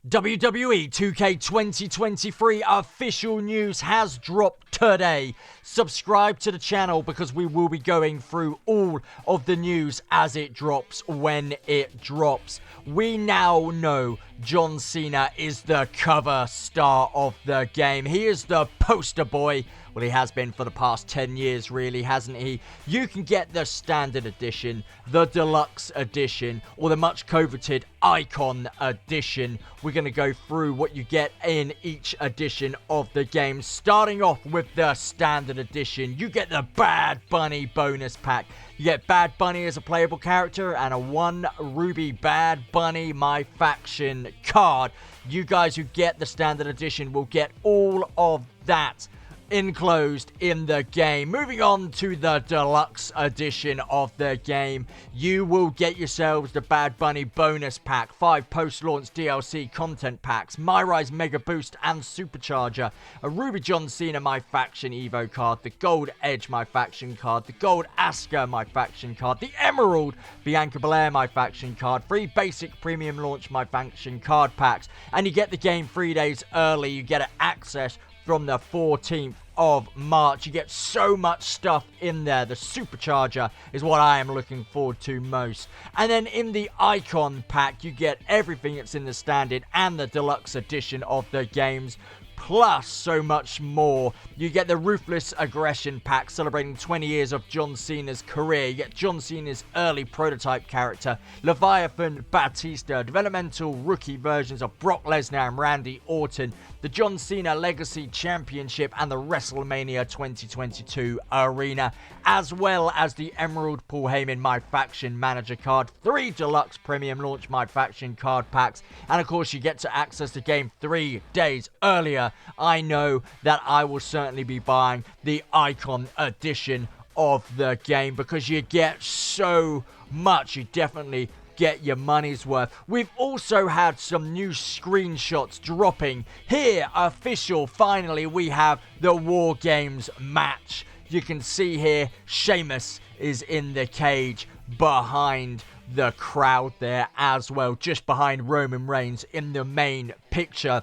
WWE 2K23 official news has dropped today. Subscribe to the channel because we will be going through all of the news as it drops when it drops. We now know John Cena is the cover star of the game. He is the poster boy. Well, he has been for the past 10 years, really, hasn't he? You can get the standard edition, the deluxe edition, or the much coveted icon edition. We're going to go through what you get in each edition of the game. Starting off with the standard edition, you get the Bad Bunny bonus pack. You get Bad Bunny as a playable character and a 1 Ruby Bad Bunny My Faction card. You guys who get the standard edition will get all of that enclosed in the game. Moving on to the deluxe edition of the game, you will get yourselves the Bad Bunny bonus pack, 5 post-launch DLC content packs, My Rise Mega Boost and Supercharger, a Ruby John Cena My Faction Evo card, the Gold Edge My Faction card, the Gold Asuka My Faction card, the Emerald Bianca Belair My Faction card, 3 basic premium launch My Faction card packs, and you get the game 3 days early. You get access from the 14th of March. You get so much stuff in there. The Supercharger is what I am looking forward to most. And then in the Icon pack, you get everything that's in the standard and the deluxe edition of the games, plus so much more. You get the Ruthless Aggression pack celebrating 20 years of John Cena's career. You get John Cena's early prototype character, Leviathan Batista, developmental rookie versions of Brock Lesnar and Randy Orton, the John Cena Legacy Championship and the WrestleMania 2022 Arena, as well as the Emerald Paul Heyman My Faction Manager card, 3 deluxe premium launch My Faction card packs, and of course you get to access the game 3 days earlier. I know that I will certainly be buying the Icon edition of the game because you get so much. You definitely get your money's worth. We've also had some new screenshots dropping here. Official, finally, we have the War Games match. You can see here Sheamus is in the cage behind the crowd there as well, just behind Roman Reigns in the main picture.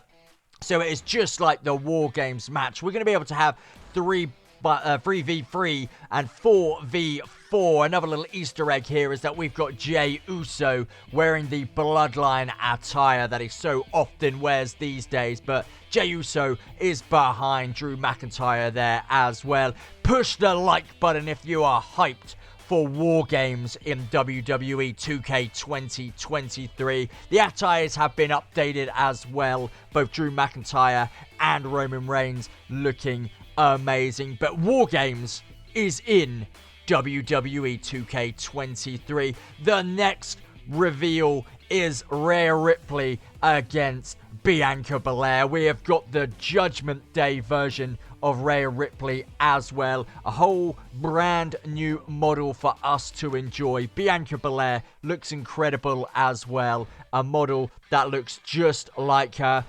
So it is just like the War Games match. We're going to be able to have 3v3 and 4v4. Another little Easter egg here is that we've got Jey Uso wearing the Bloodline attire that he so often wears these days. But Jey Uso is behind Drew McIntyre there as well. Push the like button if you are hyped for War Games in WWE 2K23. The attires have been updated as well. Both Drew McIntyre and Roman Reigns looking amazing. But War Games is in WWE 2K23. The next reveal is Rhea Ripley against Bianca Belair. We have got the Judgment Day version of Rhea Ripley as well. A whole brand new model for us to enjoy. Bianca Belair looks incredible as well. A model that looks just like her.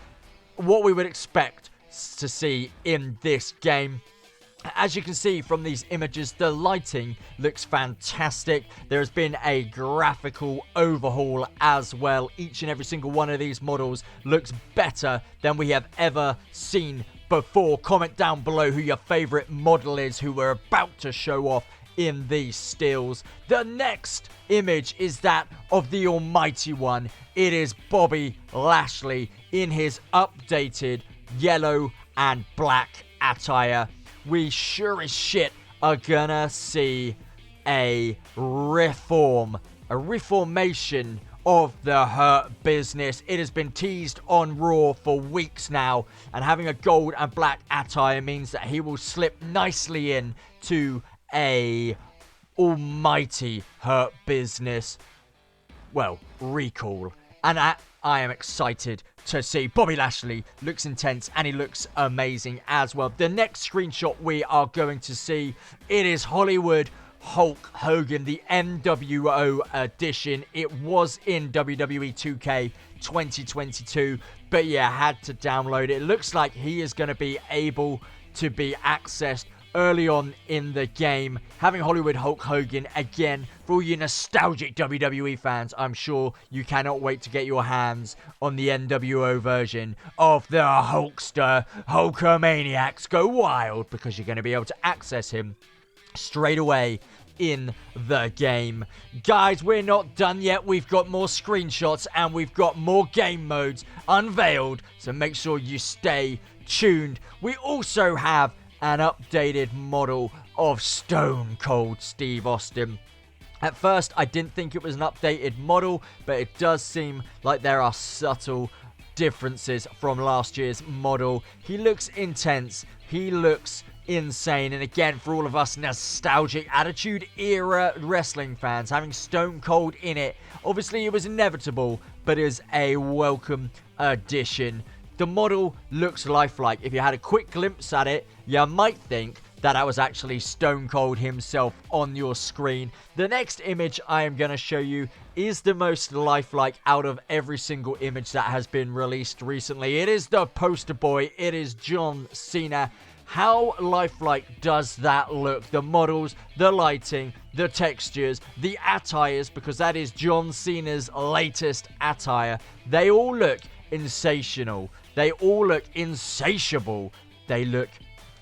What we would expect to see in this game. As you can see from these images, the lighting looks fantastic. There has been a graphical overhaul as well. Each and every single one of these models looks better than we have ever seen before. Comment down below who your favorite model is who we're about to show off in these stills. The next image is that of the Almighty One. It is Bobby Lashley in his updated yellow and black attire. We sure as shit are gonna see a reformation of the Hurt Business. It has been teased on Raw for weeks now, and having a gold and black attire means that he will slip nicely in to a almighty Hurt Business, well, recall. And I am excited to see. Bobby Lashley looks intense and he looks amazing as well. The next screenshot we are going to see, it is Hollywood Hulk Hogan, the NWO edition. It was in WWE 2K 2022, but yeah, had to download it. It looks like he is going to be able to be accessed early on in the game. Having Hollywood Hulk Hogan again, for all you nostalgic WWE fans, I'm sure you cannot wait to get your hands on the NWO version of the Hulkster. Hulkamaniacs go wild, because you're going to be able to access him straight away in the game. Guys, we're not done yet. We've got more screenshots and we've got more game modes unveiled, so make sure you stay tuned. We also have an updated model of Stone Cold Steve Austin. At first, I didn't think it was an updated model, but it does seem like there are subtle differences from last year's model. He looks intense. He looks insane. And again, for all of us nostalgic Attitude Era wrestling fans, having Stone Cold in it, obviously it was inevitable, but is a welcome addition. The model looks lifelike. If you had a quick glimpse at it, you might think that was actually Stone Cold himself on your screen. The next image I am going to show you is the most lifelike out of every single image that has been released recently. It is the poster boy. It is John Cena. How lifelike does that look? The models, the lighting, the textures, the attires, because that is John Cena's latest attire. They all look sensational. They all look insatiable. They look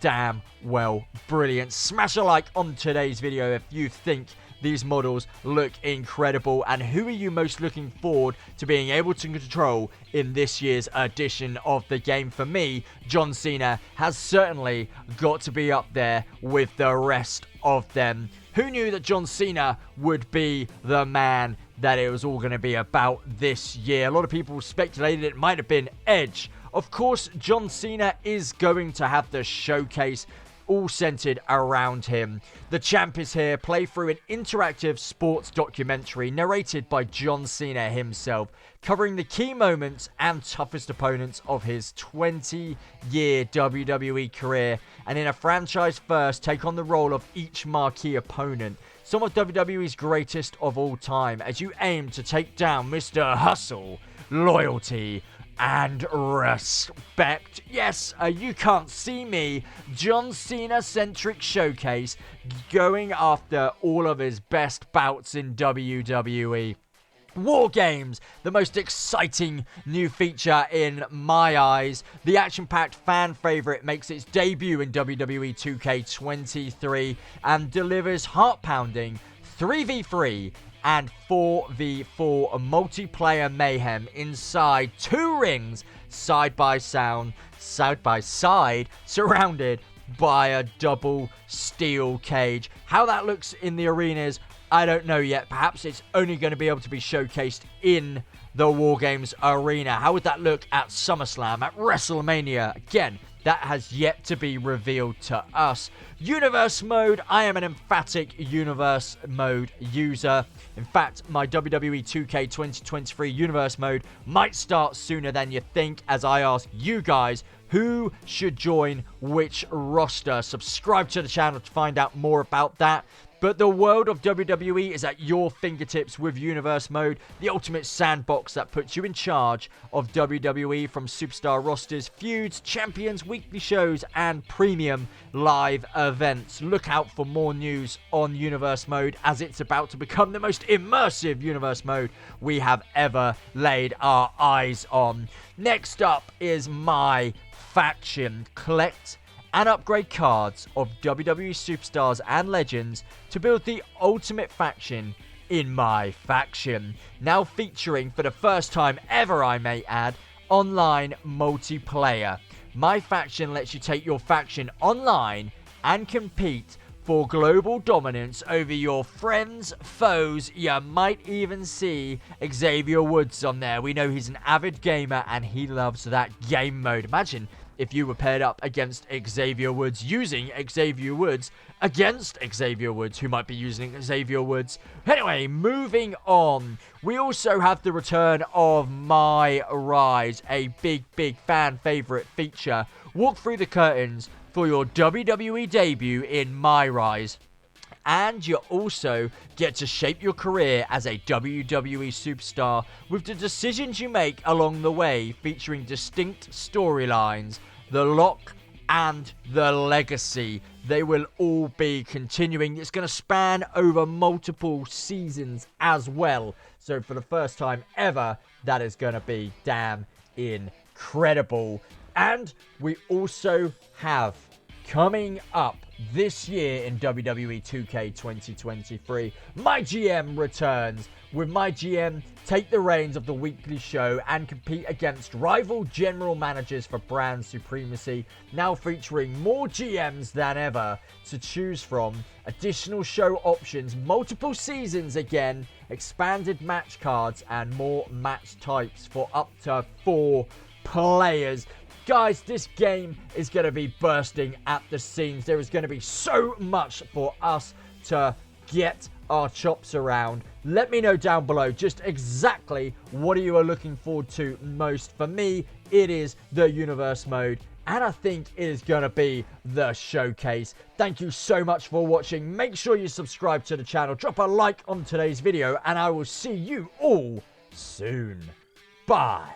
damn well brilliant. Smash a like on today's video if you think these models look incredible, and who are you most looking forward to being able to control in this year's edition of the game? For me, John Cena has certainly got to be up there with the rest of them. Who knew that John Cena would be the man that it was all going to be about this year? A lot of people speculated it might have been Edge. Of course, John Cena is going to have the showcase all centered around him. The champ is here. Play through an interactive sports documentary narrated by John Cena himself, covering the key moments and toughest opponents of his 20-year WWE career, and in a franchise first, take on the role of each marquee opponent, some of WWE's greatest of all time, as you aim to take down Mr. Hustle, Loyalty, and Respect. Yes, you can't see me. John Cena-centric showcase going after all of his best bouts in WWE. War Games, the most exciting new feature in my eyes. The action-packed fan favorite makes its debut in WWE 2K23 and delivers heart-pounding 3v3 and 4v4 multiplayer mayhem inside two rings, side by side, surrounded by a double steel cage. How that looks in the arenas, I don't know yet. Perhaps it's only going to be able to be showcased in the War Games arena. How would that look at SummerSlam, at WrestleMania? Again, that has yet to be revealed to us. Universe mode. I am an emphatic universe mode user. In fact, my WWE 2K23 universe mode might start sooner than you think, as I ask you guys who should join which roster. Subscribe to the channel to find out more about that. But the world of WWE is at your fingertips with Universe Mode, the ultimate sandbox that puts you in charge of WWE, from superstar rosters, feuds, champions, weekly shows, and premium live events. Look out for more news on Universe Mode, as it's about to become the most immersive Universe Mode we have ever laid our eyes on. Next up is my faction. Collect and upgrade cards of WWE superstars and legends to build the ultimate faction in my faction. Now featuring, for the first time ever I may add, online multiplayer. My faction lets you take your faction online and compete for global dominance over your friends, foes. You might even see Xavier Woods on there. We know he's an avid gamer and he loves that game mode. Imagine if you were paired up against Xavier Woods, using Xavier Woods against Xavier Woods, who might be using Xavier Woods. Anyway, moving on. We also have the return of My Rise, a big fan favorite feature. Walk through the curtains for your WWE debut in My Rise. And you also get to shape your career as a WWE superstar with the decisions you make along the way, featuring distinct storylines. The lock and the legacy. They will all be continuing. It's going to span over multiple seasons as well. So for the first time ever, that is going to be damn incredible. And we also have coming up this year in WWE 2K23, My GM returns. With My GM, take the reins of the weekly show and compete against rival general managers for brand supremacy, now featuring more GMs than ever to choose from, additional show options, multiple seasons again, expanded match cards, and more match types for up to 4 players. Guys, this game is going to be bursting at the seams. There is going to be so much for us to get our chops around. Let me know down below just exactly what you are looking forward to most. For me, it is the universe mode, and I think it is going to be the showcase. Thank you so much for watching. Make sure you subscribe to the channel, drop a like on today's video, and I will see you all soon. Bye.